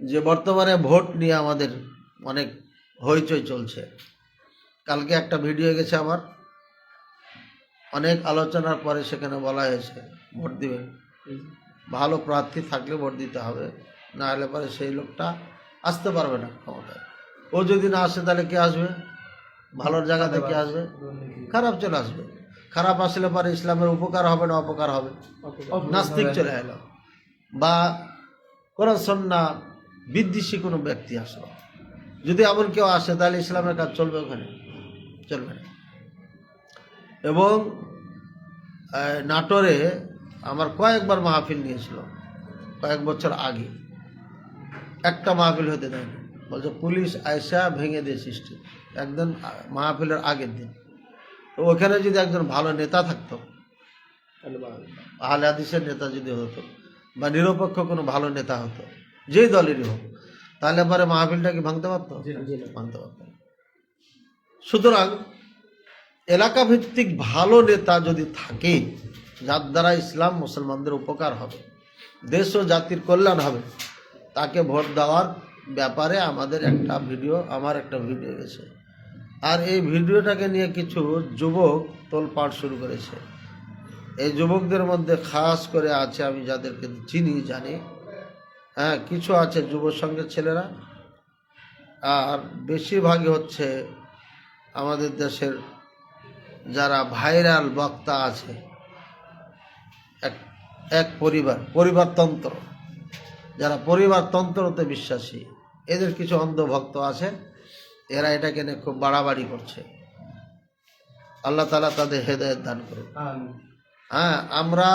যে বর্তমানে ভোট নিয়ে আমাদের অনেক হইচই চলছে। কালকে একটা ভিডিও গেছে আমার, অনেক আলোচনার পরে সেখানে বলা হয়েছে ভোট দিবেন, ভালো প্রার্থী থাকলে ভোট দিতে হবে, না হলে পরে সেই লোকটা আসতে পারবে না ক্ষমতায়। ও যদি না আসে তাহলে কে আসবে? ভালোর জায়গা থেকে আসবে, খারাপ চলে আসবে। খারাপ আসলে পরে ইসলামের উপকার হবে না অপকার হবে। নাস্তিক চলে এলো বা কোরআন সুন্নাহ বিদ্বেষী কোনো ব্যক্তি আসলো, যদি এমন কেউ আসে তাহলে ইসলামের কাজ চলবে? ওখানে চলবে না। এবং নাটোরে আমার কয়েকবার মাহফিল নিয়েছিল, কয়েক বছর আগে, একটা মাহফিল হতে দেয়নি, বলছে পুলিশ আয়সা ভেঙে দিয়ে সৃষ্টি। একদিন মাহফিলের আগের দিন, তো ওখানে যদি একজন ভালো নেতা থাকতো, আহলে হাদিসের নেতা যদি হতো বা নিরপেক্ষ কোনো ভালো নেতা হতো, যেই দলেরই হোক, তাহলে পরে মাহফিলটা কি ভাঙতে পারতো? ভাঙতে পারতো। সুতরাং এলাকা ভিত্তিক ভালো নেতা যদি থাকে, যার দ্বারা ইসলাম মুসলমানদের উপকার হবে, দেশ ও জাতির কল্যাণ হবে, তাকে ভোট দেওয়ার ব্যাপারে আমাদের আমার একটা ভিডিও গেছে। আর এই ভিডিওটাকে নিয়ে কিছু যুবক তোলপাড় শুরু করেছে। এই যুবকদের মধ্যে খাস করে আছে, আমি যাদেরকে চিনি জানি, হ্যাঁ, কিছু আছে যুব সংঘের ছেলেরা, আর বেশিরভাগই হচ্ছে আমাদের দেশের যারা ভাইরাল বক্তা আছে, এক পরিবারতন্ত্র, যারা পরিবারতন্ত্রতে বিশ্বাসী, এদের কিছু অন্ধভক্ত আছে, এরা এটাকে নিয়ে খুব বাড়াবাড়ি করছে। আল্লাহ তাআলা তাদের হেদায়েত দান করুন। হ্যাঁ, আমরা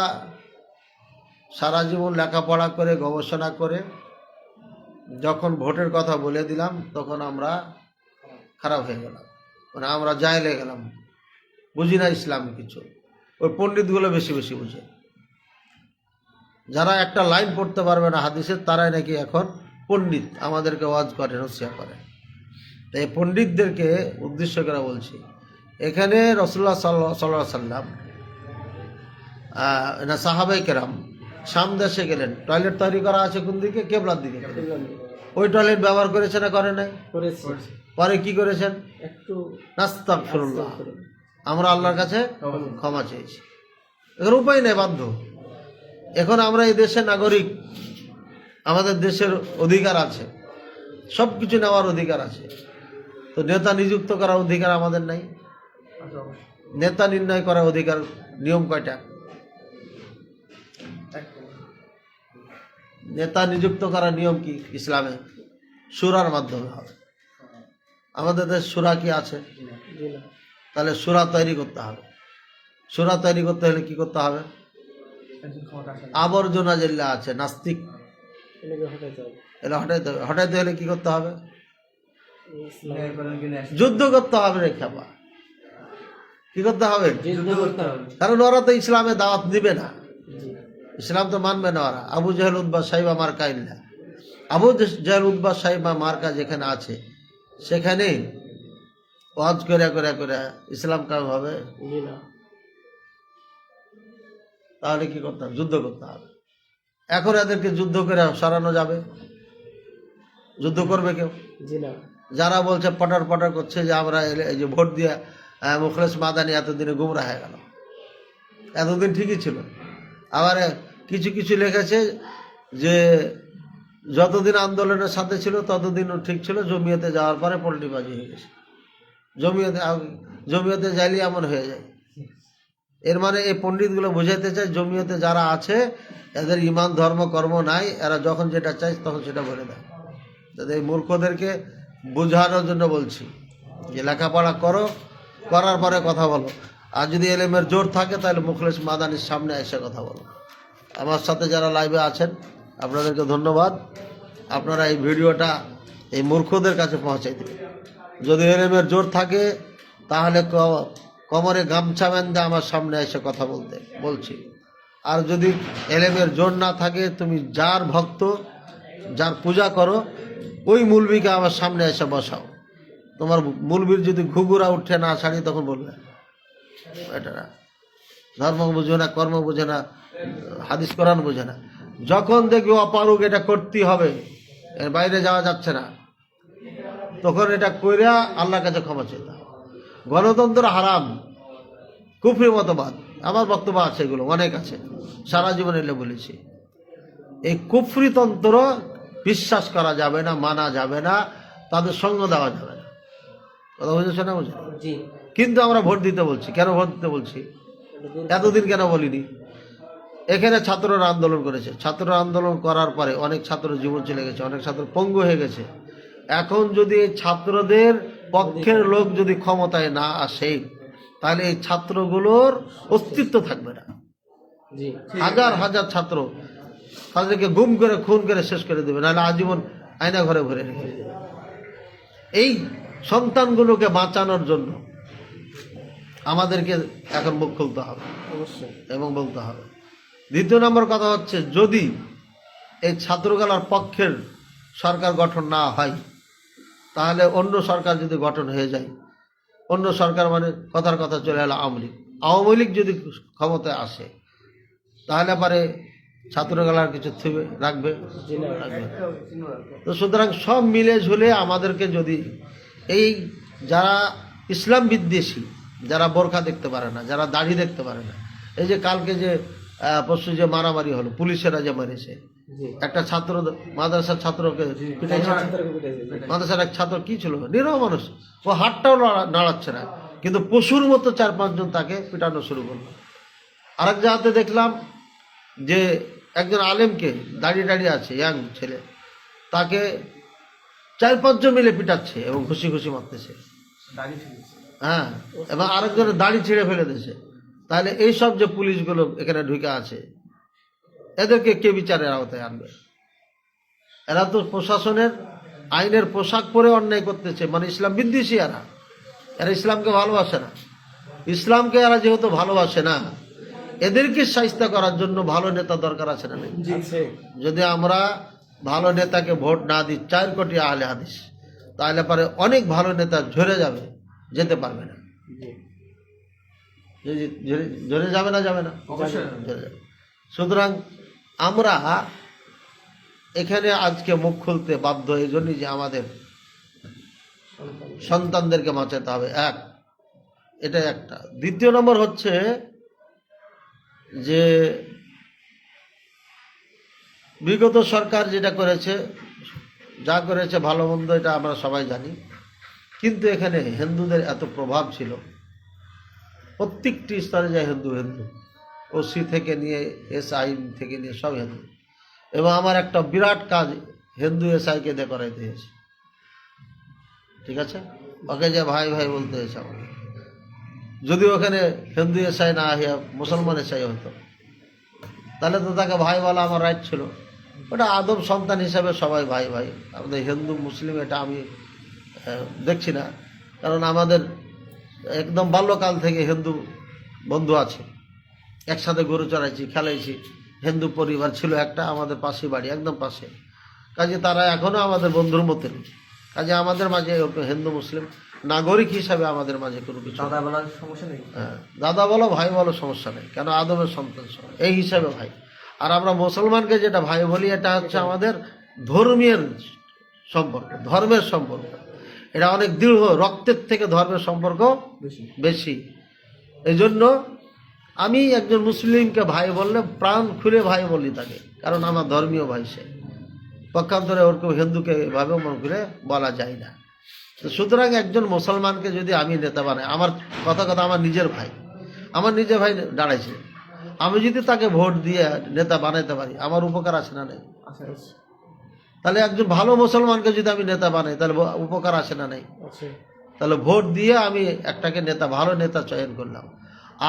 সারা জীবন লেখাপড়া করে গবেষণা করে যখন ভোটের কথা বলে দিলাম, তখন আমরা খারাপ হয়ে গেলাম, মানে আমরা জাহেল হয়ে গেলাম, বুঝি না ইসলাম কিছু। ওই পণ্ডিতগুলো বেশি বেশি বুঝে, যারা একটা লাইন পড়তে পারবে না হাদিসের, তারাই নাকি এখন পণ্ডিত, আমাদেরকে ওয়াজ করে, নসিহত করে। এই পণ্ডিতদেরকে উদ্দেশ্য করে বলছি, এখানে রাসূলুল্লাহ সাল্লাল্লাহু আলাইহি সাল্লাম না সাহাবায়ে কেরাম শাম দেশে গেলেন, টয়লেট তৈরি করা আছে কোন দিকে? কিবলার দিকে। ওই টয়লেট ব্যবহার করেছে না করে নাই? পরে কি করেছেন? একটু নাস্তাগফিরুল্লাহ, আমরা আল্লাহর কাছে ক্ষমা চেয়েছি। এখন উপায় নেই, বাধ্য। এখন আমরা এই দেশের নাগরিক, আমাদের দেশের অধিকার আছে, সব কিছু নেওয়ার অধিকার আছে, তো নেতা নিযুক্ত করার অধিকার আমাদের নাই? নেতা নির্ণয় করার অধিকার, নিয়ম কয়টা? নেতা নিযুক্ত করার নিয়ম কি ইসলামে? সূরার মাধ্যমে হবে। আমাদের দেশ সূরা কি আছে? তাহলে সূরা তৈরি করতে হবে। সূরা তৈরি করতে হলে কি করতে হবে? আবর্জনা যেগুলো আছে, নাস্তিক, এগুলো হটাইতে হলে কি করতে হবে? যুদ্ধ করতে হবে রে খেপা। কি করতে হবে? কারণ ওরা তো ইসলামে দাওয়াত দিবে না, ইসলাম তো মানবে না ওরা। আবু জাহেল উতবা সাইবা মার্কা ইল্লা, আবু জাহেল উতবা সাইবা মার্কা যেখানে আছে, সেখানে ওয়াজ করে করে করে ইসলাম কায়েম হবে? তাহলে কি করতে হবে? যুদ্ধ করতে হবে। এখন এদেরকে যুদ্ধ করে সরানো যাবে? যুদ্ধ করবে কেউ? যারা বলছে পটার পটার করছে যে আমরা এই যে ভোট দিয়ে মুখলেস মাদানি এতদিনে গুমরা হয়ে গেল, এতদিন ঠিকই ছিল। আবার কিছু কিছু লিখেছে যে যতদিন আন্দোলনের সাথে ছিল ততদিনও ঠিক ছিল, জমিয়তে যাওয়ার পরে পল্টিবাজি হয়ে গেছে। জমিয়তে যাইলে এমন হয়ে যায়। এর মানে এই পণ্ডিতগুলো বোঝাইতে চায় জমিয়তে যারা আছে এদের ইমান ধর্ম কর্ম নাই, এরা যখন যেটা চায় তখন সেটা বলে দেয়। এই মূর্খদেরকে বোঝানোর জন্য বলছি যে লেখাপড়া করো, করার পরে কথা বলো। আর যদি এলেমের জোর থাকে তাহলে মুখলেস মাদানির সামনে এসে কথা বলো। আমার সাথে যারা লাইভে আছেন আপনাদেরকে ধন্যবাদ। আপনারা এই ভিডিওটা এই মূর্খদের কাছে পৌঁছাই দেবেন। যদি এলেমের জোর থাকে তাহলে কোমরে গামছা বেঁধে আমার সামনে এসে কথা বলছি। আর যদি এলেমের জোর না থাকে, তুমি যার ভক্ত, যার পূজা করো, ওই মুলবিকে আমার সামনে এসে বসাও। তোমার মুলবির যদি ঘুঘুরা উঠে না ছাড়ি, তখন বলবে এটা না, ধর্ম বুঝে না, কর্ম বুঝে না, হাদিস কোরআন বুঝে না। যখন দেখবি অপারুক এটা করতেই হবে, এর বাইরে যাওয়া যাচ্ছে না, তখন এটা কইরা আল্লাহর কাছে ক্ষমা চাইতে হবে। গণতন্ত্র হারাম, কুফরি মতবাদ, আমার বক্তব্য আছে, এগুলো অনেক আছে, সারা জীবন এলে বলেছি। এই কুফরি তন্ত্র বিশ্বাস করা যাবে না, মানা যাবে না, তাদের সঙ্গ দেওয়া যাবে না। কথা বুঝেছো না? বুঝে জি। কিন্তু আমরা ভোট দিতে বলছি। কেন ভোট দিতে বলছি? এতদিন কেন বলিনি? এখানে ছাত্ররা আন্দোলন করেছে, ছাত্ররা আন্দোলন করার পরে অনেক ছাত্র জীবন চলে গেছে, অনেক ছাত্র পঙ্গু হয়ে গেছে। এখন যদি এই ছাত্রদের পক্ষের লোক যদি ক্ষমতায় না আসে, তাহলে এই ছাত্রগুলোর অস্তিত্ব থাকবে না। জি। হাজার হাজার ছাত্র তাদেরকে গুম করে খুন করে শেষ করে দেবে, নাহলে আজীবন আয়না ঘরে ভরে রেখে দেবে। এই সন্তানগুলোকে বাঁচানোর জন্য আমাদেরকে এখন মুখ খুলতে হবে অবশ্যই। এবং বলতে হবে। দ্বিতীয় নম্বর কথা হচ্ছে, যদি এই ছাত্রগুলোর পক্ষের সরকার গঠন না হয়, তাহলে অন্য সরকার যদি গঠন হয়ে যায়, অন্য সরকার মানে কথার কথা চলে এলো আওয়ামী লীগ যদি ক্ষমতায় আসে, তাহলে পরে ছাত্রগুলার কিছু রাখবে। তো সুতরাং সব মিলে ঝুলে আমাদেরকে যদি এই যারা ইসলাম বিদ্বেষী, যারা বোরখা দেখতে পারে না, যারা দাড়ি দেখতে পারে না, এই যে কালকে যে পরশু যে মারামারি হলো, পুলিশেরা যে মেরেছে, একটা ছাত্র, মাদ্রাসার ছাত্রকে পিটাইছে। মাদ্রাসার এক ছাত্র কি ছিল, নিরহ মানুষ, ও হাতটাও নাড়াচ্ছে না, কিন্তু পশুর মতো 4-5 জন তাকে পিটানো শুরু করলো। আরেক জায়গাতে দেখলাম যে একজন আলেমকে, দাঁড়িয়ে আছে ইয়াং ছেলে, তাকে 4-5 জন মিলে পিটাচ্ছে এবং খুশি খুশি মারতেছে। হ্যাঁ, এবং আরেকজনের দাড়ি ছিঁড়ে ফেলে দিয়েছে। তাহলে এইসব যে পুলিশগুলো এখানে ঢুকে আছে, এদেরকে কে বিচারের আওতায় আনবে? এরা তো প্রশাসনের আইনের পোশাক পরে অন্যায় করতেছে, মানে ইসলাম বিদ্বেষী। এরা ইসলামকে ভালোবাসে না। ইসলামকে এরা যেহেতু ভালোবাসে না, এদেরকে শায়েস্তা করার জন্য ভালো নেতা দরকার আছে না? যদি আমরা ভালো নেতাকে ভোট না দিই, 4 কোটি আহলে হাদিস, তাহলে পরে অনেক ভালো নেতা ঝরে যাবে, যেতে পারবে না। ঝরে যাবে না? যাবে না, ঝরে যাবে। সুতরাং আমরা এখানে আজকে মুখ খুলতে বাধ্য এই জন্যই যে আমাদের সন্তানদেরকে বাঁচাতে হবে, এটা একটা। দ্বিতীয় নম্বর হচ্ছে যে বিগত সরকার যেটা করেছে, যা করেছে ভালো মন্দ এটা আমরা সবাই জানি, কিন্তু এখানে হিন্দুদের এত প্রভাব ছিল, প্রত্যেকটি স্তরে যায় হিন্দু, ওসি থেকে নিয়ে এসআই থেকে নিয়ে সব হিন্দু। এবং আমার একটা বিরাট কাজ হিন্দু এসআইকে দিয়ে করাইতে হয়েছে, ঠিক আছে? ওকে যে ভাই ভাই বলতে হয়েছে আমাকে। যদি ওখানে হিন্দু এসআই না হইয়া মুসলমান এসআই হতো, তাহলে তো তাকে ভাই বলা আমার রাইট ছিল। ওটা আদম সন্তান হিসাবে সবাই ভাই ভাই। আমাদের হিন্দু মুসলিম এটা আমি দেখছি না, কারণ আমাদের একদম বাল্যকাল থেকে হিন্দু বন্ধু আছে, একসাথে গরু চড়াইছি, খেলাইছি। হিন্দু পরিবার ছিল একটা আমাদের পাশে বাড়ি, একদম পাশে। কাজে তারা এখনো আমাদের বন্ধুর মতন। কাজে আমাদের মাঝে হিন্দু মুসলিম নাগরিক হিসাবে আমাদের মাঝে কোনো কিছু দাদা বলার সমস্যা নেই। হ্যাঁ, দাদা বলো ভাই বলো সমস্যা নেই, কেন আদমের সন্তান সবাই এই হিসাবে ভাই। আর আমরা মুসলমানকে যেটা ভাই বলি, এটা হচ্ছে আমাদের ধর্মীয় সম্পর্ক, ধর্মের সম্পর্ক। এটা অনেক দৃঢ়, রক্তের থেকে ধর্মের সম্পর্ক বেশি। এই জন্য আমি একজন মুসলিমকে ভাই বললে প্রাণ খুলে ভাই বলি তাকে, কারণ আমার ধর্মীয় ভাই সে। পক্ষান্তরে ওরকম হিন্দুকে এভাবেও মন করে বলা যায় না। তো সুতরাং একজন মুসলমানকে যদি আমি নেতা বানাই, আমার কথা আমার নিজের ভাই, আমার নিজের ভাই দাঁড়াইছে, আমি যদি তাকে ভোট দিয়ে নেতা বানাইতে পারি, আমার উপকার আছে না নেই? তাহলে একজন ভালো মুসলমানকে যদি আমি নেতা বানাই, তাহলে উপকার আছে না নেই? তাহলে ভোট দিয়ে আমি একটাকে নেতা, ভালো নেতা চয়ন করলাম।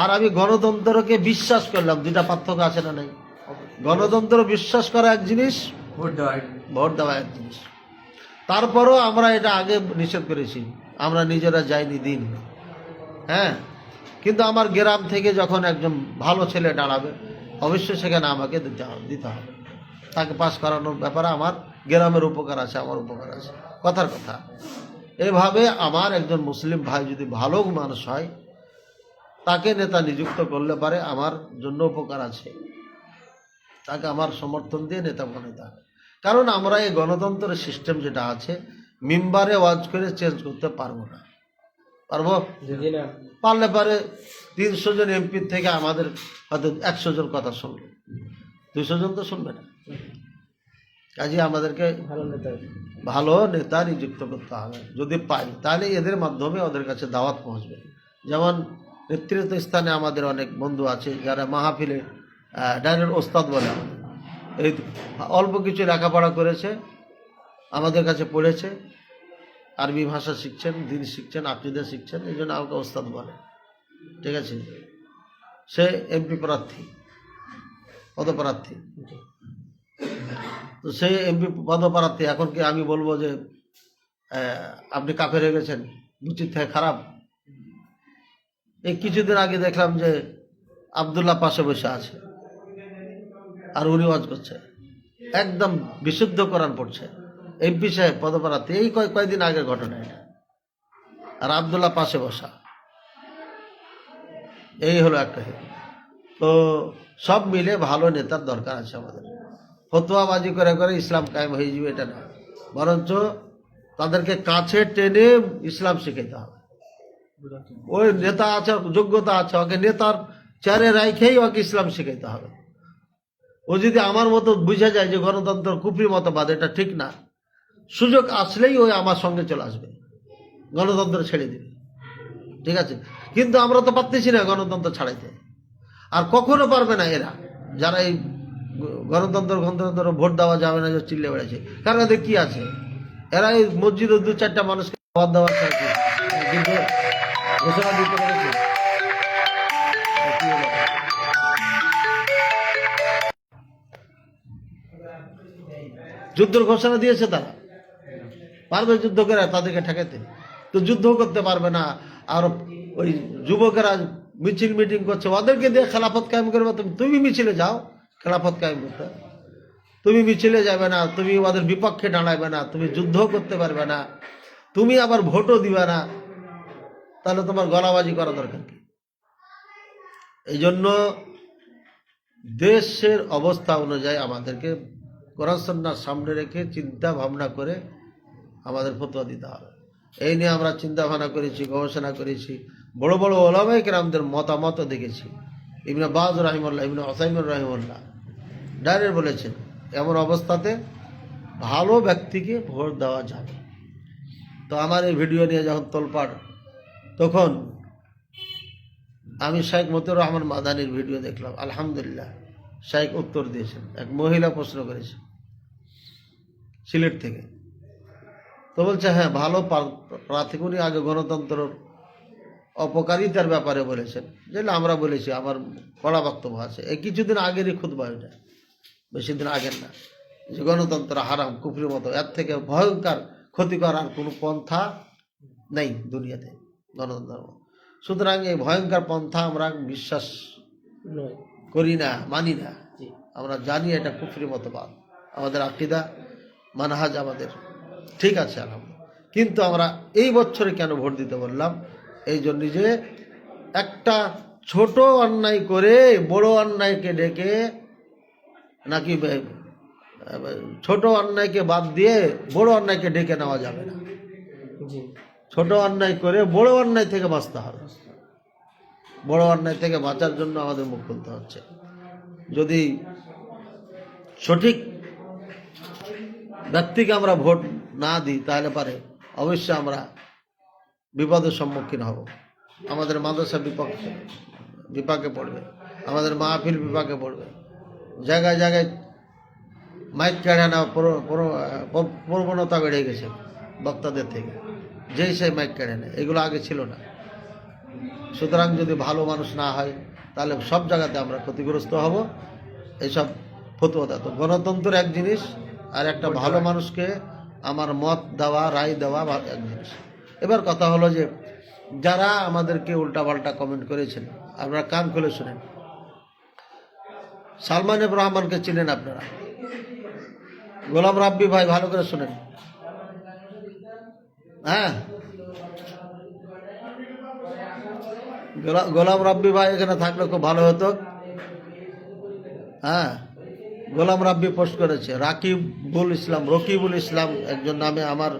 আর আমি গণতন্ত্রকে বিশ্বাস করলাম, দুইটা পার্থক্য আছে না নেই? গণতন্ত্র বিশ্বাস করা এক জিনিস, ভোট দেওয়া এক জিনিস। তারপরও আমরা এটা আগে নিষেধ করেছি, আমরা নিজেরা যাইনি দিন। হ্যাঁ, কিন্তু আমার গ্রাম থেকে যখন একজন ভালো ছেলে দাঁড়াবে, অবশ্যই সেখানে আমাকে দিতে হবে। তাকে পাস করানোর ব্যাপারে আমার গ্রামের উপকার আছে, আমার উপকার আছে, কথার কথা। এভাবে আমার একজন মুসলিম ভাই যদি ভালো মানুষ হয়, তাকে নেতা নিযুক্ত করলে পারে আমার জন্য উপকার আছে, তাকে আমার সমর্থন দিয়ে নেতা বানাতে হবে। কারণ আমরা এই গণতন্ত্রের সিস্টেম যেটা আছে মিম্বারে ওয়াজ করে চেঞ্জ করতে পারবো না। পারবো? জি না। পারলে পারে 300 জন এমপি থেকে আমাদের হয়তো 100 জন কথা শুনবে, 200 জন তো শুনবে না। কাজে আমাদেরকে ভালো নেতা নিযুক্ত করতে হবে। যদি পাই তাহলে এদের মাধ্যমে ওদের কাছে দাওয়াত পৌঁছবে। যেমন নেতৃত্ব স্থানে আমাদের অনেক বন্ধু আছে যারা মাহফিলে ডাইরেক্ট ওস্তাদ বলে আমাদের। এই অল্প কিছু লেখাপড়া করেছে, আমাদের কাছে পড়েছে, আরবি ভাষা শিখছেন, দিন শিখছেন, আকীদা শিখছেন, এই জন্য আমাকে ওস্তাদ বলে। ঠিক আছে, সে এমপি প্রার্থী, পদপ্রার্থী। তো সেই এমপি পদপ্রার্থী, এখন কি আমি বলবো যে আপনি কাফের হয়ে গেছেন, উচিত থেকে খারাপ? এই কিছুদিন আগে দেখলাম যে আব্দুল্লাহ পাশে বসে আছে আর উনি ওয়াজ করছে, একদম বিশুদ্ধ কোরআন পড়ছে, এমপি সাহেব পদপ্রার্থী। এই কয়েকদিন আগের ঘটনা এটা, আর আব্দুল্লাহ পাশে বসা। এই হলো একটা। তো সব মিলে ভালো নেতার দরকার আছে আমাদের। ফতোয়াবাজি করে করে ইসলাম কায়েম হয়ে যাবে এটা না, বরঞ্চ তাদেরকে কাছে টেনে ইসলাম শিখাইতে হবে। ওই নেতা আছে, যোগ্যতা আছে, ওকে নেতার চেয়ারে রাইখেই ওকে ইসলাম শিখাইতে হবে। ও যদি আমার মতো বুঝে যায় যে গণতন্ত্র কুফরি মতবাদ, এটা ঠিক না, সুযোগ আসলেই ওই আমার সঙ্গে চলে আসবে, গণতন্ত্র ছেড়ে দিবে। ঠিক আছে, কিন্তু আমরা তো পারতেছি না গণতন্ত্র ছাড়াইতে, আর কখনো পারবে না এরা, যারা এই গণতন্ত্র ভোট দেওয়া যাবে না যে চিল্লে বেড়েছে। কারণ এদের কি আছে, এরা এই মসজিদে 2-4টা মানুষকে ভোট দেওয়া কিন্তু ঘোষণা দিতে পেরেছে। যুদ্ধের ঘোষণা দিয়েছে, তারা পারবে যুদ্ধ করে তাদেরকে ঠেকাতে? তো যুদ্ধ করতে পারবে না। আর ওই যুবকেরা মিছিল মিটিং করছে, ওদেরকে দিয়ে খেলাফত কায়েম করবে। তুমি মিছিলে যাও খেলাফত কায়েম করতে, তুমি মিছিলে যাবে না, তুমি ওদের বিপক্ষে দাঁড়াবে না, তুমি যুদ্ধ করতে পারবে না, তুমি আবার ভোটও দিবে না, তাহলে তোমার গলাবাজি করা দরকার কি? এই জন্য দেশের অবস্থা অনুযায়ী আমাদেরকে কোরআন সুন্নাহর সামনে রেখে চিন্তা ভাবনা করে আমাদের ফতোয়া দিতে হবে। এই নিয়ে আমরা চিন্তা ভাবনা করেছি, গবেষণা করেছি, বড় বড় ওলামায়ে কেরামদের মতামত দেখেছি। ইবনে বাজ রাহিমাহুল্লাহ, ইবনে উসাইমিন রাহিমাহুল্লাহ ডাইরেক্ট বলেছেন এমন অবস্থাতে ভালো ব্যক্তিকে ভোট দেওয়া যাবে। তো আমার এই ভিডিও নিয়ে যখন তোলপাড়, তখন আমি শেখ মতিউর রহমান মাদানির ভিডিও দেখলাম। আলহামদুলিল্লাহ, শেখ উত্তর দিয়েছেন। এক মহিলা প্রশ্ন করেছে সিলেট থেকে, তো বলছে হ্যাঁ ভালো প্রার্থী। উনি আগে গণতন্ত্র অপকারিতার ব্যাপারে বলেছেন, যেটা আমরা বলেছি, আমার কড়া বক্তব্য আছে। এই কিছুদিন আগেরই খুতবা, এটা বেশি দিন আগের না, যে গণতন্ত্র হারাম, কুফরির মতো, এর থেকে ভয়ঙ্কর ক্ষতিকর আর কোনো পন্থা নেই দুনিয়াতে গণতন্ত্র। সুতরাং এই ভয়ঙ্কর পন্থা আমরা বিশ্বাস করি না, মানি না। আমরা জানি এটা কুফরি মতবাদ, আমাদের আকীদা মানহাজ আমাদের ঠিক আছে আলহামদুলিল্লাহ। কিন্তু আমরা এই বছরে কেন ভোট দিতে বললাম? এই জন্য যে একটা ছোট অন্যায় করে বড় অন্যায়কে ডেকে, নাকি ছোট অন্যায়কে বাদ দিয়ে বড় অন্যায়কে ডেকে নেওয়া যাবে না। ছোট অন্যায় করে বড় অন্যায় থেকে বাঁচতে হবে। বড় অন্যায় থেকে বাঁচার জন্য আমাদের মুখ খুলতে হচ্ছে। যদি সঠিক ব্যক্তিকে আমরা ভোট না দিই, তাহলে পারে অবশ্যই আমরা বিপদের সম্মুখীন হব। আমাদের মাদ্রাসা বিপাকে পড়বে, আমাদের মাহফিল বিপাকে পড়বে। জায়গায় জায়গায় মাইক কেড়ে নেওয়া প্রবণতা বেড়ে গেছে বক্তাদের থেকে, যেই সেই মাইক কেড়ে নেয়, এগুলো আগে ছিল না। সুতরাং যদি ভালো মানুষ না হয়, তাহলে সব জায়গাতে আমরা ক্ষতিগ্রস্ত হব। এইসব ফতোয়া দেওয়া, তো গণতন্ত্র এক জিনিস, আর একটা ভালো মানুষকে আমার মত দেওয়া, রায় দেওয়া এক জিনিস। এবার কথা হলো যে যারা আমাদেরকে উল্টাপাল্টা কমেন্ট করেছেন, আপনারা কান খুলে শুনেন। সালমান এফ রহমানকে চিনেন আপনারা? গোলাম রাব্বি ভাই, ভালো করে শুনেন। হ্যাঁ, গোলাম রাব্বি ভাই এখানে থাকলে খুব ভালো হতো। হ্যাঁ, গোলাম রাব্বি পোস্ট করেছে, রকিবুল ইসলাম একজন নামে আমার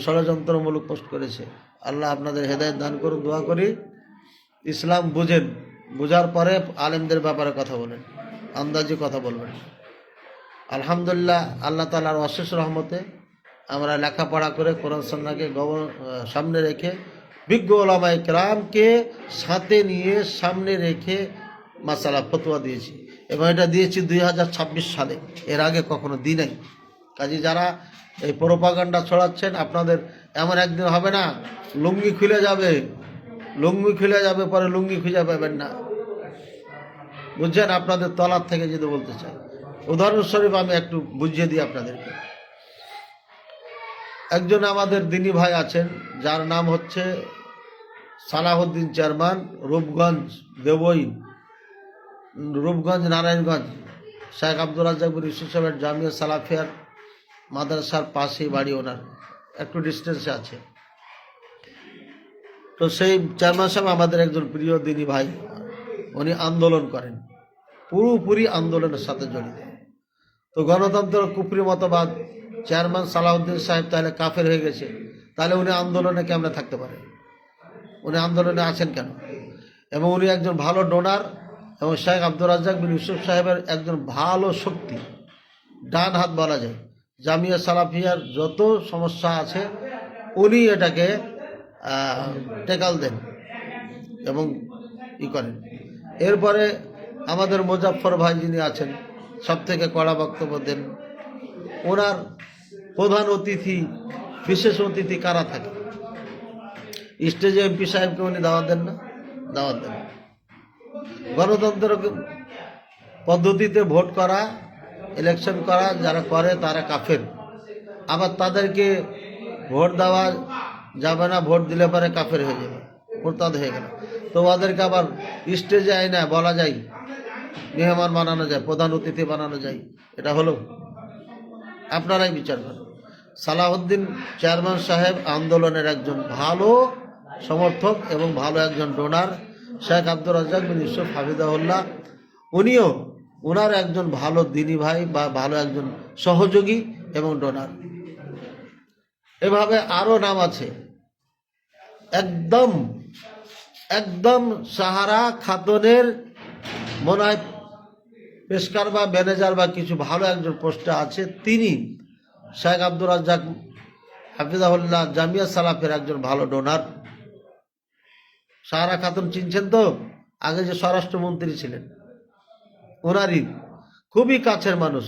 ষড়যন্ত্রমূলক পোস্ট করেছে। আল্লাহ আপনাদের হেদায়েত দান করুন, দোয়া করি। ইসলাম বুঝেন, বুঝার পরে আলেমদের ব্যাপারে কথা বলেন, আন্দাজি কথা বলবেন। আলহামদুলিল্লাহ, আল্লাহ তাআলার অশেষ রহমতে আমরা লেখাপড়া করে কোরআন সুন্নাহকে সামনে রেখে বিজ্ঞ ওলামায়ে কেরামকে সাথে নিয়ে সামনে রেখে মাসালা ফতোয়া দিয়েছি, এবং এটা দিয়েছি 2026 সালে, এর আগে কখনো দিই নাই। কাজে যারা এই প্রোপাগান্ডা ছড়াচ্ছেন, আপনাদের এমন একদিন হবে না লুঙ্গি খুলে যাবে, পরে লুঙ্গি খুঁজে পাবেন না, বুঝছেন? আপনাদের তলার থেকে যদি বলতে চাই, উদাহরণস্বরূপ আমি একটু বুঝিয়ে দিই আপনাদেরকে। একজন আমাদের দিনী ভাই আছেন, যার নাম হচ্ছে সালাহউদ্দিন চেয়ারম্যান, রূপগঞ্জ নারায়ণগঞ্জ, শেখ আব্দুর রাজ্জাক বিন ইউসুফ সাহেবের জামিয়া সালাফিয়ার মাদ্রাসার পাশেই বাড়ি, ওনার একটু ডিস্টেন্সে আছে। তো সেই চেয়ারম্যান সাহেব আমাদের একজন প্রিয় দিনী ভাই, উনি আন্দোলন করেন, পুরোপুরি আন্দোলনের সাথে জড়িত। তো গণতন্ত্র কুফরি মতবাদ, চেয়ারম্যান সালাহউদ্দিন সাহেব তাহলে কাফের হয়ে গেছে, তাহলে উনি আন্দোলনে কেমনে থাকতে পারে? উনি আন্দোলনে আছেন কেন? এবং উনি একজন ভালো ডোনার, এবং শেখ আব্দুর রাজ্জাক বিন ইউসুফ সাহেবের একজন ভালো শক্তি, ডান হাত বলা যায়। জামিয়া সালাফিয়ার যত সমস্যা আছে উনি এটাকে টেকাল দেন এবং করেন। এরপরে আমাদের মোজাফফর ভাই যিনি আছেন, সব থেকে কড়া বক্তব্য দেন। ওনার প্রধান অতিথি, বিশেষ অতিথি কারা থাকে? স্টেজে এমপি সাহেবকে উনি দাওয়াত দেন না? দাওয়াত দেন। গণতন্ত্র পদ্ধতিতে ভোট করা, ইলেকশন করা যারা করে তারা কাফের, আবার তাদেরকে ভোট দেওয়া যাবে না, ভোট দিলে পরে কাফের হয়ে যাবে, মুরতাদ হয়ে গেল। তো ওদেরকে আবার স্টেজে আইনা বলা যায়, মেহমান বানানো যায়, প্রধান অতিথি বানানো যায়। এটা হলো? আপনারাই বিচার করেন। সালাহউদ্দিন চেয়ারম্যান সাহেব আন্দোলনের একজন ভালো সমর্থক এবং ভালো একজন ডোনার। শেখ আব্দুর রাজ্জাক বিন ইউসুফ হাফিজাহুল্লাহ, উনিও ওনার একজন ভালো দিনী ভাই বা ভালো একজন সহযোগী এবং ডোনার। এভাবে আরো নাম আছে। একদম সাহারা খাতুনের মনে হয় পেশকার বা ম্যানেজার বা কিছু ভালো একজন পোস্টে আছে, তিনি শেখ আব্দুর রাজ্জাক হাফিজাহুল্লাহ জামিয়া সালাফের একজন ভালো ডোনার। সাহারা খাতুন চিনছেন তো? আগে যে স্বরাষ্ট্রমন্ত্রী ছিলেন, ওনারই খুবই কাছের মানুষ,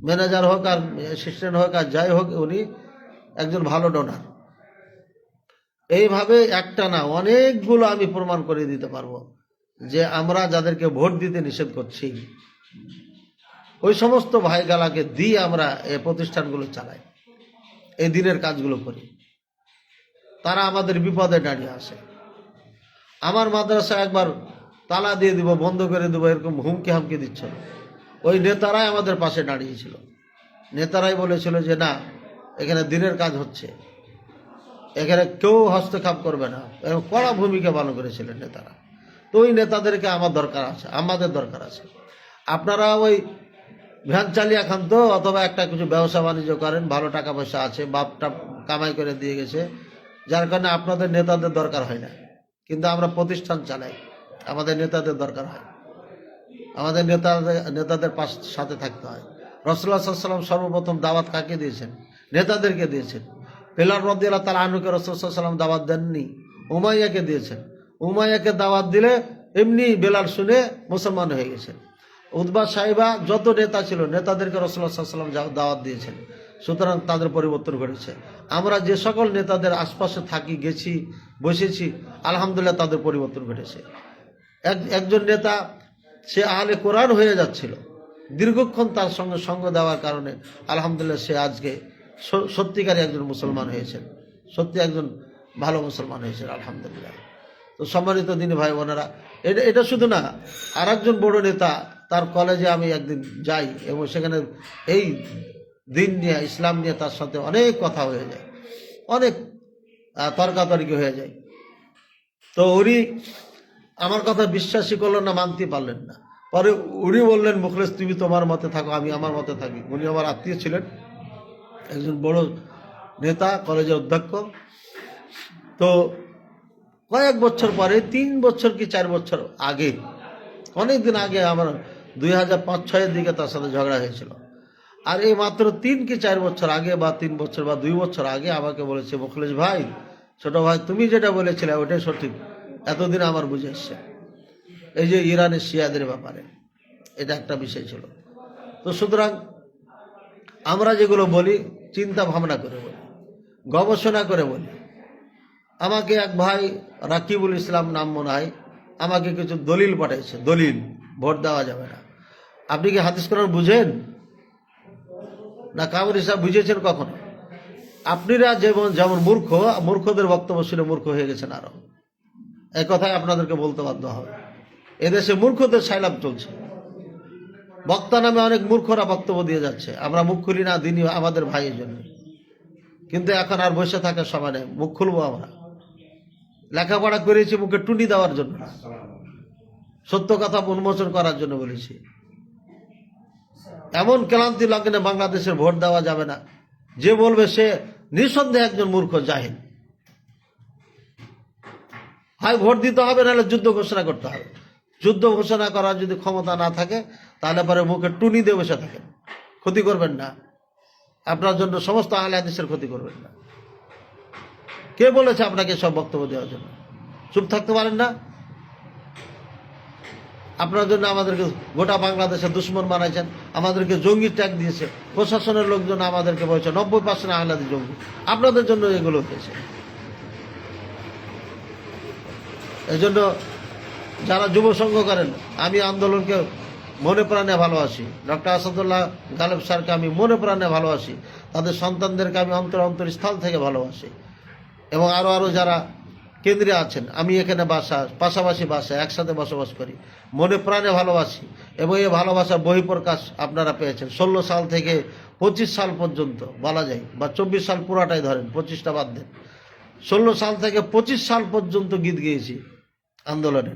ম্যানেজার হোক আর অ্যাসিস্ট্যান্ট হোক আর যাই হোক, উনি একজন ভালো ডোনার। এইভাবে একটা না, অনেকগুলো আমি প্রমাণ করে দিতে পারবো যে আমরা যাদেরকে ভোট দিতে নিষেধ করছি, ওই সমস্ত ভাইগালাকে দিয়ে আমরা এই প্রতিষ্ঠানগুলো চালাই, এই দিনের কাজগুলো করি। তারা আমাদের বিপদে দাঁড়িয়ে আসে। আমার মাদ্রাসা একবার তালা দিয়ে দিব, বন্ধ করে দেবো, এরকম হুমকি হামকি দিচ্ছিল। ওই নেতারাই আমাদের পাশে দাঁড়িয়েছিল, নেতারাই বলেছিল যে না, এখানে দিনের কাজ হচ্ছে, এখানে কেউ হস্তক্ষেপ করবে না, এবং কড়া ভূমিকা পালন করেছিলেন নেতারা। তো ওই নেতাদেরকে আমাদের দরকার আছে। আপনারা ওই ভ্যান চালিয়ে খান তো, অথবা একটা কিছু ব্যবসা বাণিজ্য করেন, ভালো টাকা পয়সা আছে, বাপটা কামাই করে দিয়ে গেছে, যার কারণে আপনাদের নেতাদের দরকার হয় না। কিন্তু আমরা প্রতিষ্ঠান চালাই, আমাদের নেতাদের দরকার হয়, আমাদের নেতাদের সাথে থাকতে হয়। রাসূলুল্লাহ সাল্লাল্লাহু আলাইহি ওয়াসাল্লাম সর্বপ্রথম দাওয়াত কাকে দিয়েছেন? নেতাদেরকে দিয়েছেন। বেলাল রাদিয়াল্লাহু তাআলা আনহুকে রাসূল সাল্লাল্লাহু আলাইহি ওয়াসাল্লাম দাওয়াত দেননি, উমাইয়াকে দিয়েছেন। উমাইয়াকে দাওয়াত দিলে এমনি বেলাল শুনে মুসলমান হয়ে গেছেন। উতবা সাহিবা যত নেতা ছিল, নেতাদেরকে রাসূলুল্লাহ সাল্লাল্লাহু আলাইহি ওয়াসাল্লাম দাওয়াত দিয়েছেন, সুতরাং তাদের পরিবর্তন ঘটেছে। আমরা যে সকল নেতাদের আশপাশে থাকি, গেছি, বসেছি, আলহামদুলিল্লাহ তাদের পরিবর্তন ঘটেছে। একজন নেতা, সে আহলে কোরআন হয়ে যাচ্ছিল, দীর্ঘক্ষণ তার সঙ্গে সঙ্গ দেওয়ার কারণে আলহামদুলিল্লাহ সে আজকে সত্যিকারী একজন মুসলমান হয়েছেন, সত্যি একজন ভালো মুসলমান হয়েছেন, আলহামদুলিল্লাহ। তো সম্মানিত দিনী ভাই বোনেরা, এটা শুধু না, আর একজন বড় নেতা, তার কলেজে আমি একদিন যাই এবং সেখানে এই দিন নিয়ে, ইসলাম নিয়ে তার সাথে অনেক কথা হয়ে যায়, অনেক তর্কাতর্কি হয়ে যায়। তো উনি আমার কথা বিশ্বাসই করলেন না, মানতে পারলেন না। পরে উনি বললেন, মুখলেস তুমি তোমার মতে থাকো, আমি আমার মতে থাকি। উনি আমার আত্মীয় ছিলেন, একজন বড় নেতা, কলেজের অধ্যক্ষ। তো কয়েক বছর পরে, 3 বছর কি 4 বছর আগে, অনেকদিন আগে, আমার 2005-06 দিকে তার সাথে ঝগড়া হয়েছিল। আর এই মাত্র 3 কি 4 বছর আগে, বা 3 বছর বা 2 বছর আগে আমাকে বলেছে, মুখলেস ভাই, ছোট ভাই, তুমি যেটা বলেছিলে ওটাই সঠিক, এতদিন আমার বুঝে এসছে। এই যে ইরানের শিয়াদের ব্যাপারে, এটা একটা বিষয় ছিল। তো সুতরাং আমরা যেগুলো বলি চিন্তা ভাবনা করে বলি, গবেষণা করে বলি। আমাকে এক ভাই, রাকিবুল ইসলাম নাম মনে হয়, আমাকে কিছু দলিল পাঠিয়েছে, দলিল, ভোট দেওয়া যাবে না। আপনি কি হাদিস কোরআন বুঝেন না? কামরুল সাহেব বুঝেছেন কখনো? আপনারা যেমন যেমন মূর্খ, মূর্খদের বক্তব্য শুনে মূর্খ হয়ে গেছেন আরো। এই কথাই আপনাদেরকে বলতে বাধ্য হবে। এদেশে মূর্খদের সাইলাব চলছে। বক্তা নামে অনেক মূর্খরা বক্তব্য দিয়ে যাচ্ছে। আমরা মুখ খুলি না, দিনই আমাদের ভাইয়ের জন্য। কিন্তু এখন আর বসে থাকার সময় নেই, মুখ খুলবো আমরা। লেখাপড়া করেছি মুখে টুনি দেওয়ার জন্য, সত্য কথা উন্মোচন করার জন্য বলেছি। এমন ক্লান্তি লগ্নে বাংলাদেশের ভোট দেওয়া যাবে না, যে বলবে সে নিঃসন্দেহে একজন মূর্খ, জাহিল। হয় ভোট দিতে হবে, নাহলে যুদ্ধ ঘোষণা করতে হবে। যুদ্ধ ঘোষণা করার যদি ক্ষমতা না থাকে, তাহলে পরে মুখে টুনি দিয়ে বসে থাকেন, ক্ষতি করবেন না। আপনার জন্য সমস্ত আহলে হাদিসের ক্ষতি করবেন না। কে বলেছে আপনাকে সব বক্তব্য দেওয়ার জন্য? চুপ থাকতে পারেন না? আপনার জন্য আমাদেরকে গোটা বাংলাদেশে দুশ্মন বানাইছেন, আমাদেরকে জঙ্গি ট্যাগ দিয়েছে, প্রশাসনের লোকজন আমাদেরকে বলছে 90% আহলে হাদিস জঙ্গি। আপনাদের জন্য এগুলো হয়েছে। এই জন্য যারা যুব সংঘ করেন, আমি আন্দোলনকে মনে প্রাণে ভালোবাসি। ডক্টর আসাদুল্লাহ গালেব স্যারকে আমি মনে প্রাণে ভালোবাসি। তাদের সন্তানদেরকে আমি অন্তরস্থল থেকে ভালোবাসি। এবং আরো যারা কেন্দ্রে আছেন, আমি এখানে পাশাপাশি বাসায় একসাথে বসবাস করি, মনে প্রাণে ভালোবাসি। এবং এই ভালোবাসার বহিঃপ্রকাশ আপনারা পেয়েছেন 16 সাল থেকে 25 সাল পর্যন্ত বলা যায়, বা 24 সাল পুরাটাই ধরেন, 25টা বাদ দেন। 16 সাল থেকে 25 সাল পর্যন্ত গীত গেয়েছি আন্দোলনে।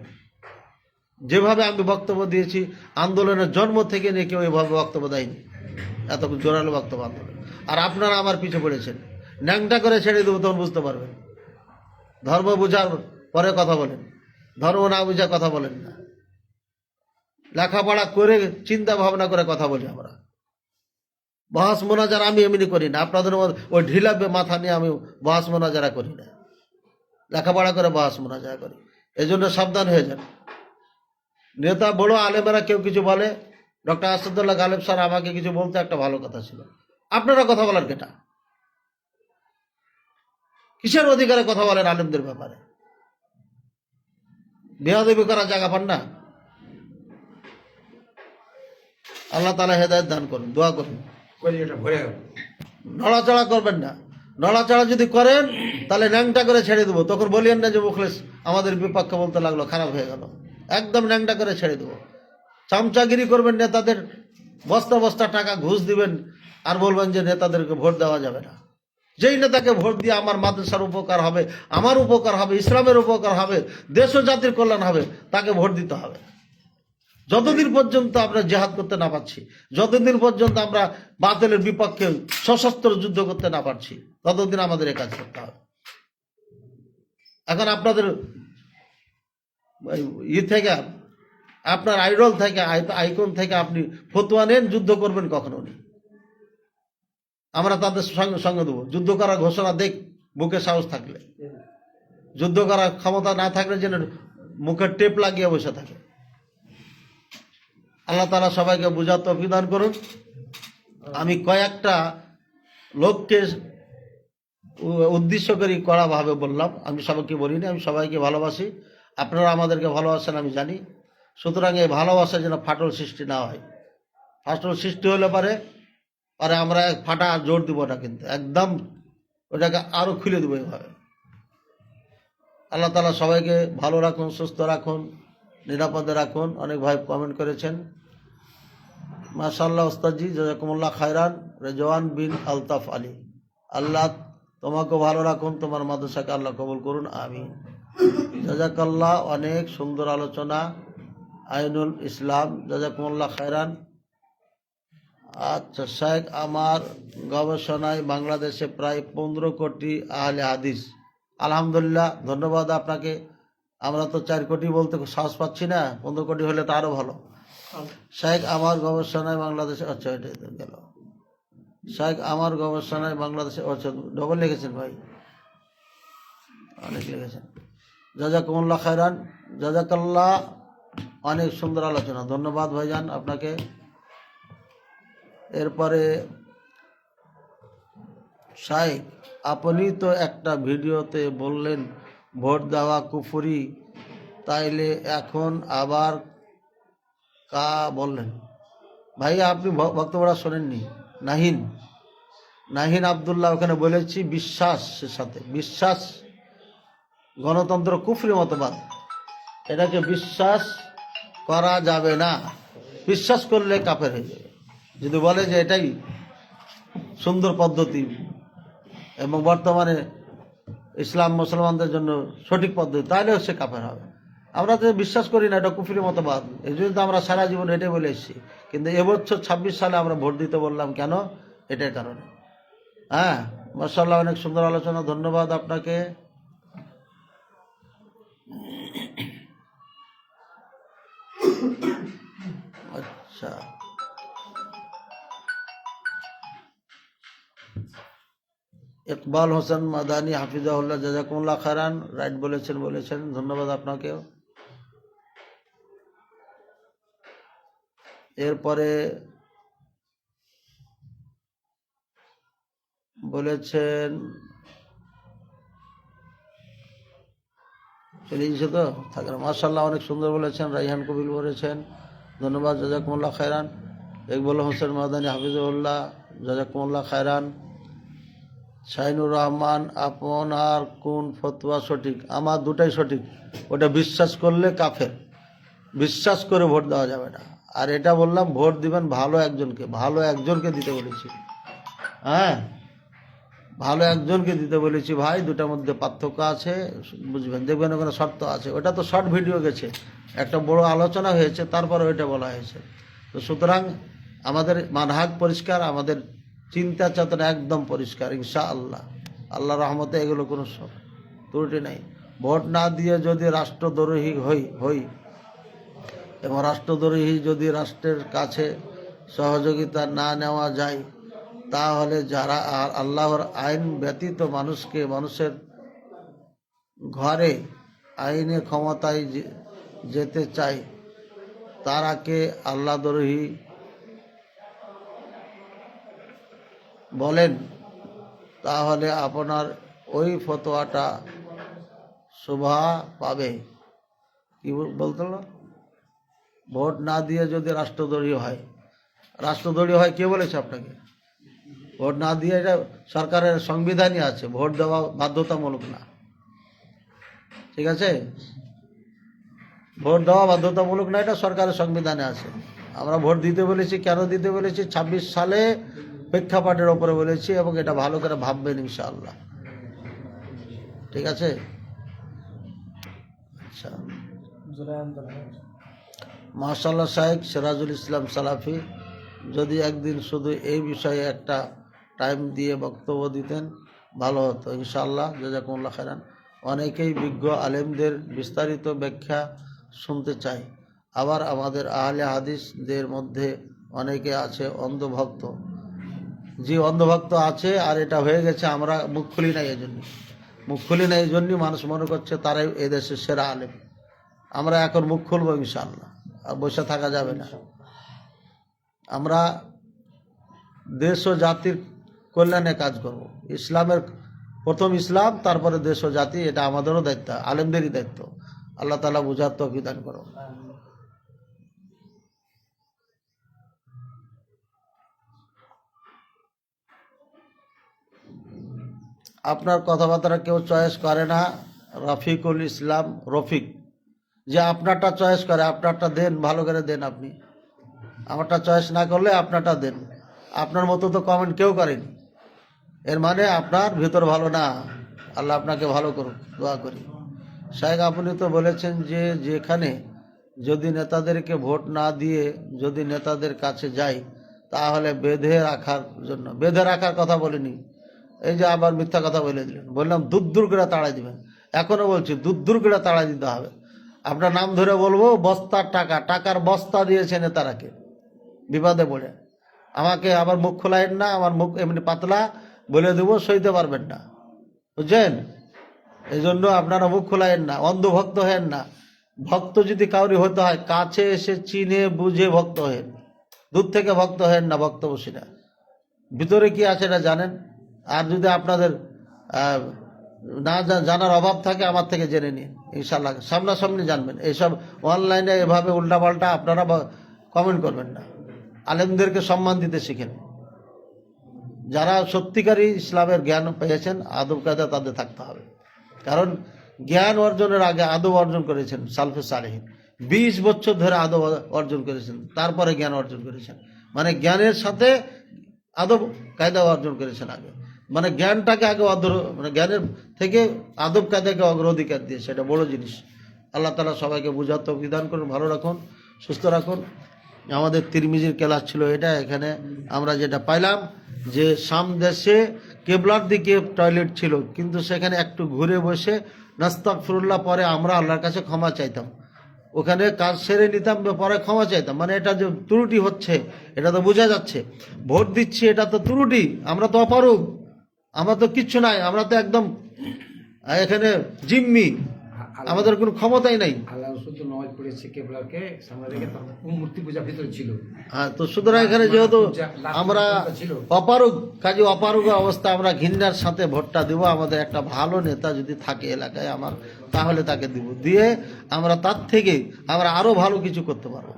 যেভাবে আমি বক্তব্য দিয়েছি, আন্দোলনের জন্ম থেকে নিয়ে কেউ এভাবে বক্তব্য দেয়নি, এত জোরালো বক্তব্য আন্দোলন। আর আপনারা আমার পিছু পড়েছেন। ন্যাংটা করে ছেড়ে দেবো, তখন বুঝতে পারবেন। ধর্ম বুঝার পরে কথা বলেন, ধর্ম না বুঝা কথা বলেন না। লেখাপড়া করে চিন্তা ভাবনা করে কথা বলি আমরা। বহাস মোনাজারা আমি এমনি করি না, আপনাদের ওই ঢিলা মাথা নিয়ে আমি বহাস মোনাজারা করি না। লেখাপড়া করে বহাস মোনাজারা করি। এই জন্য সাবধান হয়ে যান। নেতা বড় আলেমেরা কেউ কিছু বলে, ডক্টর আসাদুল্লাহ গালেব স্যার আমাকে কিছু বলতে একটা ভালো কথা ছিল। আপনারা কথা বলার কেটা? কিসের অধিকারে কথা বলেন আলেমদের ব্যাপারে? বেয়াদবি করার জায়গা পান না? আল্লাহ তাআলা হেদায়েত দান করুন, দোয়া করুন। নড়াচড়া করবেন না। নড়াচড়া যদি করেন তাহলে ন্যাংটা করে ছেড়ে দেবো। তখন বলিয়েন না যে মুখলেস আমাদের বিপক্ষে বলতে লাগলো, খারাপ হয়ে গেল। একদম ন্যাংটা করে ছেড়ে দেবো। চামচাগিরি করবেন, নেতাদের বস্তা বস্তা টাকা ঘুষ দিবেন, আর বলবেন যে নেতাদেরকে ভোট দেওয়া যাবে না। যেই নেতাকে ভোট দিয়ে আমার মাদ্রাসার উপকার হবে, আমার উপকার হবে, ইসলামের উপকার হবে, দেশ ও জাতির কল্যাণ হবে, তাকে ভোট দিতে হবে। যতদিন পর্যন্ত আমরা জেহাদ করতে না পারছি, যতদিন পর্যন্ত আমরা বাতিলের বিপক্ষে সশস্ত্র যুদ্ধ করতে না পারছি, ততদিন আমাদের এই কাজ করতে হবে। এখন আপনাদের থেকে, আপনার আইডল থেকে, আইকন থেকে আপনি ফতোয়া নেন, যুদ্ধ করবেন কখনো নেই। আমরা তাদের সঙ্গে দেবো। যুদ্ধ করার ঘোষণা দেখ, বুকে সাহস থাকলে। যুদ্ধ করার ক্ষমতা না থাকলে যেন মুখের টেপ লাগিয়ে বসে থাকে। আল্লাহ তাআলা সবাইকে বুঝার তৌফিক দান করুন। আমি কয়েকটা লোককে উদ্দেশ্য করে কড়াভাবে বললাম, আমি সবাইকে বলিনি। আমি সবাইকে ভালোবাসি, আপনারা আমাদেরকে ভালোবাসেন আমি জানি। সুতরাং এই ভালোবাসা যেন ফাটল সৃষ্টি না হয়। ফাটল সৃষ্টি হলে পরে আমরা ফাটা জোর দিব না, কিন্তু একদম ওটাকে আরো খুলে দেবো এইভাবে। আল্লাহ তাআলা সবাইকে ভালো রাখুন, সুস্থ রাখুন, নিরাপদে রাখুন। অনেক ভাই কমেন্ট করেছেন, মাশাআল্লাহ ওস্তাদজি, জাযাকুমুল্লাহ খায়রান। রেজওয়ান বিন আলতাফ আলী, আল্লাহ তোমাকে ভালো রাখুন, তোমার মাদ্রাসাকে আল্লাহ কবুল করুন, আমিন। জাযাকাল্লাহ। অনেক সুন্দর আলোচনা, আইনুল ইসলাম, জাজাকুমুল্লাহ খায়রান। আচ্ছা, শেখ আমার গবেষণায় বাংলাদেশে প্রায় 15 কোটি আহলে হাদিস। আলহামদুলিল্লাহ, ধন্যবাদ আপনাকে। আমরা তো 4 কোটি বলতে সাহস পাচ্ছি না, 15 কোটি হলে তো আরো ভালো। শেখ আমার গবেষণায় বাংলাদেশে, আচ্ছা এটা গেল। শেখ আমার গবেষণায় বাংলাদেশে, আচ্ছা ডবল লিখেছেন ভাই, অনেক লিখেছেন। জাজাকুমুল্লাহ খায়রান, জাজাকাল্লাহ, অনেক সুন্দর আলোচনা, ধন্যবাদ ভাইজান আপনাকে। এরপরে শাইখ, আপনি তো একটা ভিডিওতে বললেন ভোট দেওয়া কুফরি, তাইলে এখন আবার কা বললেন? ভাই আপনি বক্তব্যটা শোনেননি। নাহিন আব্দুল্লাহ ওখানে বলেছি বিশ্বাসের সাথে, বিশ্বাস গণতন্ত্র কুফরি মতবাদ, এটাকে বিশ্বাস করা যাবে না। বিশ্বাস করলে কাফের হয়ে যাবে। যদি বলে যে এটাই সুন্দর পদ্ধতি এবং বর্তমানে ইসলাম মুসলমানদের জন্য সঠিক পদ্ধতি, তাহলেও সে কাফের হবে। আমরা তো বিশ্বাস করি না, এটা কুফরি মতবাদ। এই জন্য তো আমরা সারা জীবন এটাই বলে এসেছি। কিন্তু এবছর 26 সালে আমরা ভোট দিতে বললাম কেন? এটার কারণে। হ্যাঁ, মাশাআল্লাহ, অনেক সুন্দর আলোচনা, ধন্যবাদ আপনাকে। আচ্ছা, ইকবাল হোসেন মাদানী হাফিজাহুল্লাহ, জাজাকুমুল্লাহ খায়রান, রাইট বলেছেন, ধন্যবাদ আপনাকেও। এরপরে বলেছেন, চলে গেছে তো থাকেন, মাশাআল্লাহ, অনেক সুন্দর বলেছেন। রাইহান কবিল বলেছেন, ধন্যবাদ, জাজাকুমুল্লাহ খায়রান। ইকবাল হোসেন মাদানী হাফিজাহুল্লাহ, জাজাকুমুল্লাহ খায়রান। শাহিনুর রহমান, আপনার কোন ফতোয়া সঠিক? আমার দুটাই সঠিক। ওটা বিশ্বাস করলে কাফের, বিশ্বাস করে ভোট দেওয়া যাবে না। আর এটা বললাম ভোট দিবেন ভালো একজনকে দিতে বলেছি। হ্যাঁ, ভালো একজনকে দিতে বলেছি ভাই, দুটার মধ্যে পার্থক্য আছে, বুঝবেন, দেখবেন ওখানে শর্ত আছে। ওটা তো শর্ট ভিডিও গেছে, একটা বড় আলোচনা হয়েছে, তারপরে ওইটা বলা হয়েছে। তো সুতরাং আমাদের মানহাজ পরিষ্কার, আমাদের চিন্তা চেতনা একদম পরিষ্কার, ইনশাআল্লাহ। আল্লাহ রহমতে এগুলো কোনো ত্রুটি নেই। ভোট না দিয়ে যদি রাষ্ট্রদ্রোহী হই এবং রাষ্ট্রদ্রোহী যদি রাষ্ট্রের কাছে সহযোগিতা না নেওয়া যায়, তাহলে যারা আল্লাহর আইন ব্যতীত মানুষের ঘরে আইনে ক্ষমতায় যেতে চায়, তারাকে আল্লাহদ্রোহী বলেন, তাহলে আপনার ওই ফতোয়াটা শোভা পাবে। কি বলতে হলো? ভোট না দিয়ে যদি রাষ্ট্রদ্রোহী হয়, কে বলেছে আপনাকে? ভোট না দিয়ে, এটা সরকারের সংবিধানই আছে, ভোট দেওয়া বাধ্যতামূলক না। ঠিক আছে, ভোট দেওয়া বাধ্যতামূলক না, এটা সরকারের সংবিধানে আছে। আমরা ভোট দিতে বলেছি, কেন দিতে বলেছি? 26 সালে প্রেক্ষাপটের ওপরে বলেছি, এবং এটা ভালো করে ভাববেন ইনশাআল্লাহ। ঠিক আছে, আচ্ছা। মাশাআল্লাহ, শাইখ সিরাজুল ইসলাম সালাফি, যদি একদিন শুধু এই বিষয়ে একটা টাইম দিয়ে বক্তব্য দিতেন ভালো হতো ইনশাআল্লাহ, জাজাকুমুল্লাহ খায়রান। অনেকেই বিজ্ঞ আলেমদের বিস্তারিত ব্যাখ্যা শুনতে চায়। আবার আমাদের আহলে হাদিসদের মধ্যে অনেকে আছে অন্ধভক্ত। যে অন্ধভক্ত আছে, আর এটা হয়ে গেছে, আমরা মুখ খুলি নাই এই জন্যই মানুষ মনে করছে তারাই এদেশের সেরা আলেম। আমরা এখন মুখ খুলবো ইনশাআল্লাহ, আর বসে থাকা যাবে না। আমরা দেশ ও জাতির কল্যাণে কাজ করব। ইসলামের প্রথম ইসলাম, তারপরে দেশ ও জাতি, এটা আমাদেরও দায়িত্ব, আলেমদেরই দায়িত্ব। আল্লাহ তাআলা বুঝার তৌফিক দান করো। আপনার কথাবার্তা কেউ চয়েস করে না। রফিকুল ইসলাম রফিক, যে আপনারটা চয়েস করে, আপনারটা দেন, ভালো করে দেন। আপনি আমারটা চয়েস না করলে আপনারটা দেন। আপনার মতো তো কমেন্ট কেউ করেনি, এর মানে আপনার ভিতর ভালো না। আল্লাহ আপনাকে ভালো করুন, দোয়া করি। শাইখ, আপনি তো বলেছেন যে যেখানে যদি নেতাদেরকে ভোট না দিয়ে যদি নেতাদের কাছে যাই তাহলে বেঁধে রাখার জন্য, বেঁধে রাখার কথা বলিনি, এই যে আবার মিথ্যা কথা বলে দিলেন, বললাম দূর করে তাড়াই দিবেন। এখনো বলছি দূর করে তাড়াই দিতে হবে। আপনার নাম ধরে বলবো, বস্তার টাকা, টাকার বস্তা দিয়েছে নেতারাকে, বিবাদে পড়ে। আমাকে আবার মুখ খোলায়েন না, আমার মুখ এমনি পাতলা, বলে দেবো সইতে পারবেন না, বুঝছেন? এই জন্য আপনারা মুখ খোলায়েন না, অন্ধভক্ত হেন না। ভক্ত যদি কাউরি হতে হয়, কাছে এসে চিনে বুঝে ভক্ত হেন, দূর থেকে ভক্ত হেন না, ভক্ত বসি না। ভিতরে কি আছে এটা জানেন। আর যদি আপনাদের না জানার অভাব থাকে, আমার থেকে জেনে নিন, ইনশাল্লাহ সামনাসামনি জানবেন। এইসব অনলাইনে এভাবে উল্টাপাল্টা আপনারা কমেন্ট করবেন না। আলেমদেরকে সম্মান দিতে শিখেন। যারা সত্যিকারই ইসলামের জ্ঞান পেয়েছেন, আদব কায়দা তাদের থাকতে হবে। কারণ জ্ঞান অর্জনের আগে আদব অর্জন করেছেন সালফে সালেহিন। 20 বছর ধরে আদব অর্জন করেছেন, তারপরে জ্ঞান অর্জন করেছেন। মানে জ্ঞানের সাথে আদব কায়দা অর্জন করেছেন আগে। মানে জ্ঞানটাকে আগে মানে জ্ঞানের থেকে আদব কায়দাকে অগ্রাধিকার দিয়ে, সেটা বড় জিনিস। আল্লাহ তাআলা সবাইকে বুঝার তৌফিক দান করুন, ভালো রাখুন, সুস্থ রাখুন। আমাদের তিরমিজির ক্লাস ছিল এটা। এখানে আমরা যেটা পাইলাম যে সামদেশে কেবলার দিকে টয়লেট ছিল, কিন্তু সেখানে একটু ঘুরে বসে নাস্তাগফিরুল্লাহ পরে আমরা আল্লাহর কাছে ক্ষমা চাইতাম। ওখানে কাজ সেরে নিতাম, পরে ক্ষমা চাইতাম। মানে এটা যে ত্রুটি হচ্ছে এটা তো বোঝা যাচ্ছে। ভোট দিচ্ছি এটা তো ত্রুটি, আমরা তো অপারগ, আমরা তো কিচ্ছু নাই, আমরা তো একদম এখানে জিম্মি, আমাদের কোনো ক্ষমতাই নাই। আল্লাহ রাসূল তো নামাজ পড়েছে কেবলাকে সামনে রেখে, তখন মূর্তি পূজা ভিতরে ছিল। হ্যাঁ, তো সুতরাং এখানে যেহেতু আমরা অপারগ, কাজে অপারগ অবস্থা আমরা ঘৃণার সাথে ভোটটা দিব। আমাদের একটা ভালো নেতা যদি থাকে এলাকায় আমার, তাহলে তাকে দিব, দিয়ে আমরা তার থেকে আমরা আরো ভালো কিছু করতে পারবো।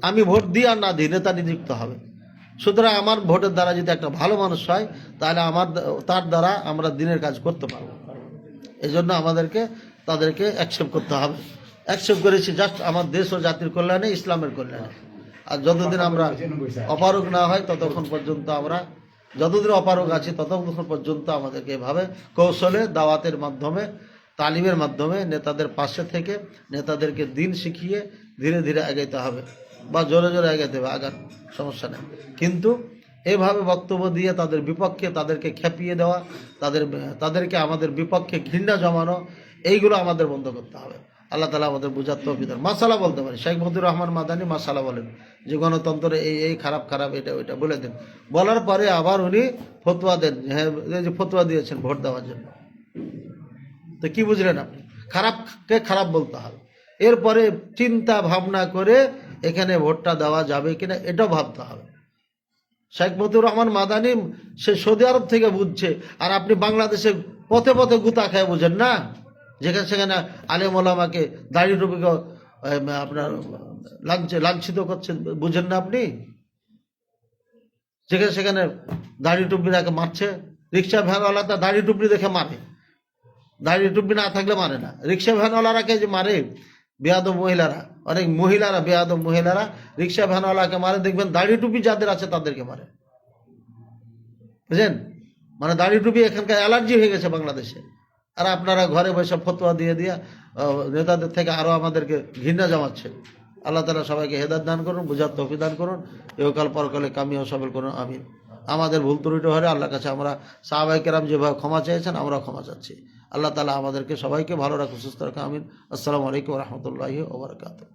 আমি ভোট দিই আর না দিই, নেতা নিযুক্ত হবে। সুতরাং আমার ভোটের দ্বারা যদি একটা ভালো মানুষ হয়, তাহলে তার দ্বারা আমরা দিনের কাজ করতে পারবো। এই জন্য আমাদেরকে তাদেরকে অ্যাকসেপ্ট করতে হবে। অ্যাকসেপ্ট করেছি জাস্ট আমার দেশ ও জাতির কল্যাণে, ইসলামের কল্যাণে। আর যতদিন আমরা অপারগ না হয় ততক্ষণ পর্যন্ত আমরা, যতদিন অপারগ আছি ততক্ষণ পর্যন্ত আমাদেরকে এভাবে কৌশলে দাওয়াতের মাধ্যমে, তালিমের মাধ্যমে, নেতাদের পাশে থেকে নেতাদেরকে দিন শিখিয়ে ধীরে ধীরে এগাইতে হবে, বা জোরে জোরে এগাইতে হবে, আগার সমস্যা নেই। কিন্তু এভাবে বক্তব্য দিয়ে তাদের বিপক্ষে, তাদেরকে খেপিয়ে দেওয়া, তাদেরকে আমাদের বিপক্ষে ঘৃণা জমানো, এইগুলো আমাদের বন্ধ করতে হবে। আল্লাহ তাআলা আমাদের বুঝার তৌফিক দান। মাসালা বলতে পারি, শেখ মতিউর রহমান মাদানী মাসালা বলেন যে গণতন্ত্রে এই খারাপ খারাপ, এটা ওইটা বলে দেন। বলার পরে আবার উনি ফতোয়া দেন, হ্যাঁ এই যে ফতোয়া দিয়েছেন ভোট দেওয়ার জন্য। তো কি বুঝলেন আপনি? খারাপকে খারাপ বলতে হবে, এরপরে চিন্তা ভাবনা করে এখানে ভোটটা দেওয়া যাবে কিনা এটাও ভাবতে হবে। শেখ মতিউর রহমান মাদানী সে সৌদি আরব থেকে বুঝছে, আর আপনি বাংলাদেশে পথে পথে গুতা খায় বুঝেন না, যেখানে সেখানে আলেম ওলামাকে, দাড়ি টুপিকে আপনার লাঞ্ছিত করছেন, বুঝেন না আপনি? যেখানে সেখানে দাড়ি টুপি রাখে মারছে, রিক্সা ভ্যানওয়ালা তা দাড়ি টুপি দেখে মারে, দাড়ি টুপি না থাকলে মারে না। রিক্সা ভ্যানওয়ালারাকে যে মারে বেয়াদব মহিলারা, অনেক মহিলারা, বেয়াদব মহিলারা রিক্সা ভ্যানওয়ালাকে মারে, দেখবেন দাড়ি টুপি যাদের আছে তাদেরকে মারে, বুঝলেন? মানে দাড়ি টুপি এখানকার অ্যালার্জি হয়ে গেছে বাংলাদেশে। আর আপনারা ঘরে বসে ফতোয়া দিয়ে নেতাদের থেকে আরো আমাদেরকে ঘৃণা জমাচ্ছেন। আল্লাহ তাআলা সবাইকে হেদায়েত দান করুন, বুঝার তৌফিক দান করুন, ইহকাল পরকালে কামিয়াব সফল করুন, আমিন। আমাদের ভুল ত্রুটি হলে আল্লাহর কাছে আমরা সাহাবায়ে কেরাম যেভাবে ক্ষমা চেয়েছেন আমরা ক্ষমা চাচ্ছি। আল্লাহ তাআলা আমাদেরকে সবাইকে ভালো রাখুন, সুস্থ রাখুন, আমিন। আসসালামু আলাইকুম ওয়া রাহমাতুল্লাহি ওয়া বারাকাতুহু।